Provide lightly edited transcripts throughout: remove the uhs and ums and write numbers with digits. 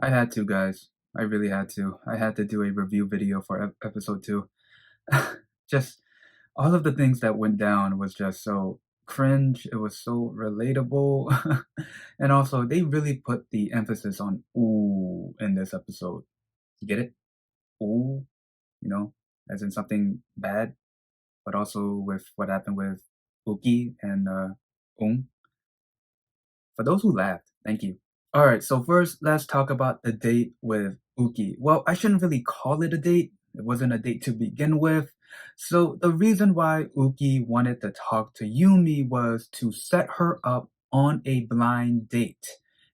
I had to, guys. I really had to. I had to do a review video for episode 2. Just all of the things that went down was just so cringe. It was so relatable. And also, they really put the emphasis on ooh in this episode. You get it? Ooh, you know, as in something bad, but also with what happened with Wooki and Woong. For those who laughed, thank you. Alright, so first, let's talk about the date with Uki. Well, I shouldn't really call it a date. It wasn't a date to begin with. So, the reason why Uki wanted to talk to Yumi was to set her up on a blind date.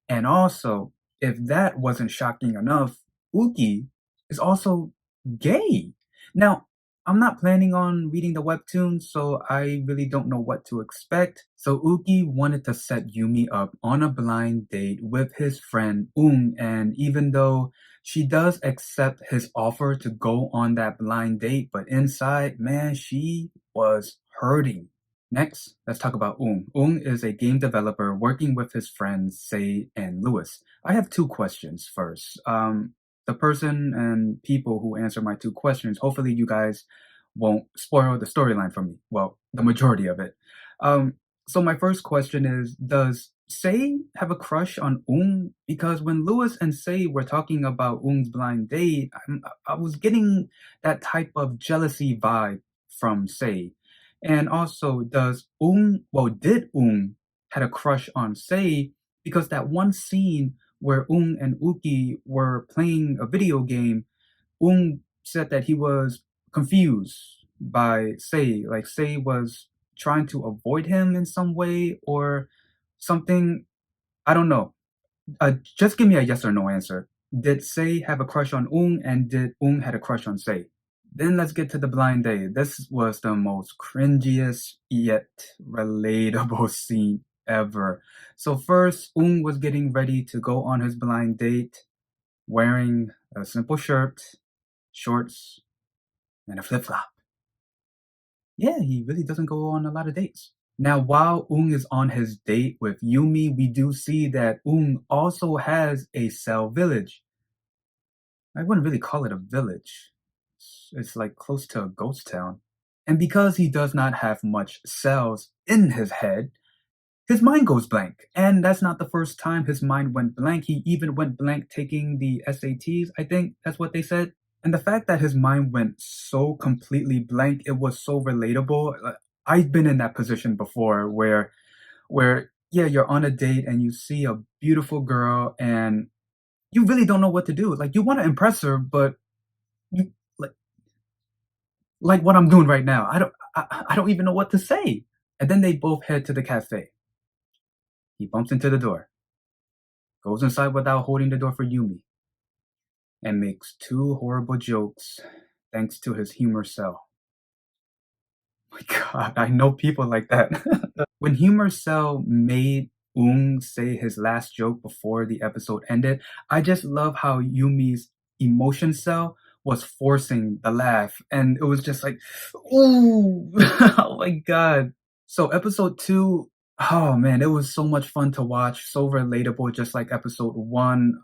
And also, if that wasn't shocking enough, Uki is also gay. Now, I'm not planning on reading the webtoon, so I really don't know what to expect. So Uki wanted to set Yumi up on a blind date with his friend Woong, and even though she does accept his offer to go on that blind date, but inside, man, she was hurting. Next, let's talk about Woong. Woong is a game developer working with his friends Sei and Lewis. I have two questions first. The person and people who answer my two questions, hopefully you guys won't spoil the storyline for me. Well, the majority of it. Um, so my first question is, does Sei have a crush on Woong? Because when Lewis and Sei were talking about Woong's blind date, I was getting that type of jealousy vibe from Sei. And also, did Woong had a crush on Sei? Because that one scene where Woong and Uki were playing a video game, Woong said that he was confused by Sei, like Sei was trying to avoid him in some way or something. I don't know. Just give me a yes or no answer. Did Sei have a crush on Woong, and did Woong had a crush on Sei? Then let's get to the blind date. This was the most cringiest yet relatable scene ever. So first, Woong was getting ready to go on his blind date, wearing a simple shirt, shorts, and a flip flop. Yeah, he really doesn't go on a lot of dates. Now, while Woong is on his date with Yumi, we do see that Woong also has a cell village. I wouldn't really call it a village. It's like close to a ghost town. And because he does not have much cells in his head, his mind goes blank. And that's not the first time his mind went blank. He even went blank taking the SATs, I think that's what they said. And the fact that his mind went so completely blank, it was so relatable. I've been in that position before where yeah, you're on a date and you see a beautiful girl and you really don't know what to do. Like you want to impress her, but you like what I'm doing right now. I don't even know what to say. And then they both head to the cafe. He bumps into the door, goes inside without holding the door for Yumi, and makes two horrible jokes thanks to his humor cell. My God, I know people like that. When Humor Cell made Woong say his last joke before the episode ended, I just love how Yumi's emotion cell was forcing the laugh, and it was just like, ooh, oh my God. So episode 2, oh man, it was so much fun to watch, so relatable, just like episode 1.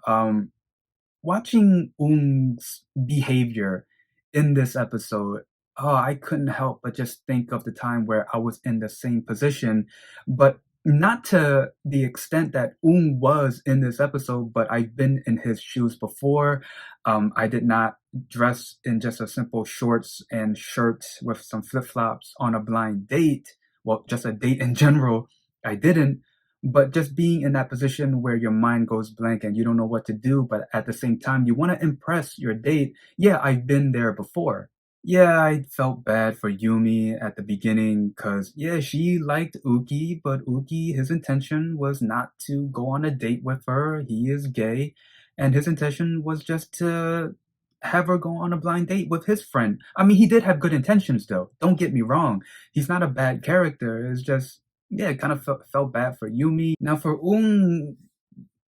Watching Woong's behavior in this episode, oh, I couldn't help but just think of the time where I was in the same position, but not to the extent that Woong was in this episode, but I've been in his shoes before. I did not dress in just a simple shorts and shirt with some flip-flops on a blind date. Well, just a date in general. I didn't. But just being in that position where your mind goes blank and you don't know what to do, but at the same time, you want to impress your date. Yeah, I've been there before. Yeah, I felt bad for Yumi at the beginning because, yeah, she liked Uki, but Uki, his intention was not to go on a date with her. He is gay, and his intention was just to have her go on a blind date with his friend. I mean, he did have good intentions, though. Don't get me wrong. He's not a bad character. It's just, yeah, it kind of felt bad for Yumi. Now, for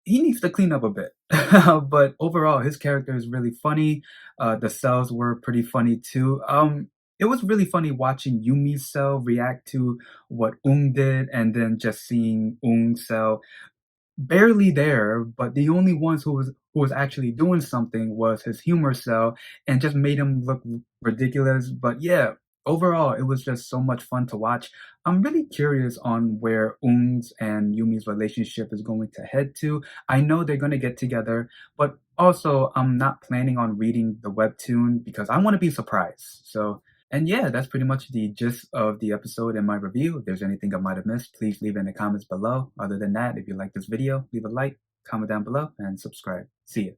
he needs to clean up a bit. But overall, his character is really funny. The cells were pretty funny too. It was really funny watching Yumi's cell react to what did, and then just seeing Cell barely there, but the only ones who was actually doing something was his humor cell and just made him look ridiculous. But yeah, overall, it was just so much fun to watch. I'm really curious on where Woong's and Yumi's relationship is going to head to. I know they're going to get together, but also I'm not planning on reading the webtoon because I want to be surprised. So, and yeah, that's pretty much the gist of the episode and my review. If there's anything I might have missed, please leave it in the comments below. Other than that, if you like this video, leave a like, comment down below, and subscribe. See ya.